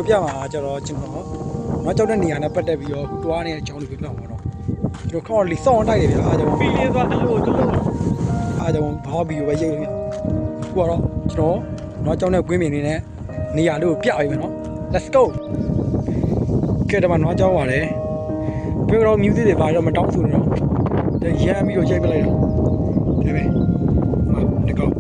ပြပြမှာကျတော့ကျွန်တော်နောက်ကြောက်တဲ့နေရာနဲ့ပတ်သက်ပြီးတော့တွားနေတဲ့အကြောင်းလေးပြပြမှာတော့ကျွန်တော်ခေါင်းလေးစောင့်တိုက်နေတယ်အားကြောင့်ဖီလေးသွားအဲ့လိုအားကြောင့်ဘာဗီဒီယိုပဲရိုက်လို့ခုကတော့ကျွန်တော်နောက်ကြောက်တဲ့ကွင်းမြင်နေနဲ့နေရာလေးကိုပြပေးမယ်နော် let's go ကဲတော့နောက်ကြောက်ပါတယ်ပြောတော့ music တွေပါတော့မတောင်းဆိုနေတော့ရမ်းပြီးတော့ရိုက်ပြလိုက်တော့ဒါပဲဒီကော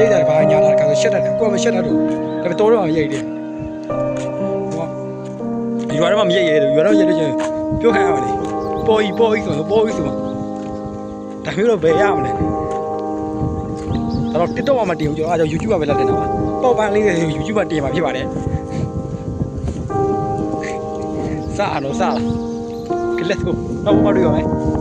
ရိတ်တယ်ဘာညာလာကဆိုရှက်တယ်ကိုကမရှက်တတ်ဘူးဒါပေမဲ့တော်တော့ရိတ်တယ်ဟောရွာတော့မရိတ်ရဲတယ်ရွာတော့ရိတ်လို့ချင်းပြောခိုင်းရပါလေပေါ်ကြီးဆိုတော့ဒါမျိုးတော့ဘယ်ရမလဲတော့ TikTok မှာမတင်ဘူးကျွန်တော်အားကြောင့် YouTube မှာပဲလက်တင်တာပါပေါ့ပန်းလေးတွေ YouTube မှာတင်မှာဖြစ်ပါတယ်စအောင်စလာ let's go တော့ဘာလို့ရမလဲ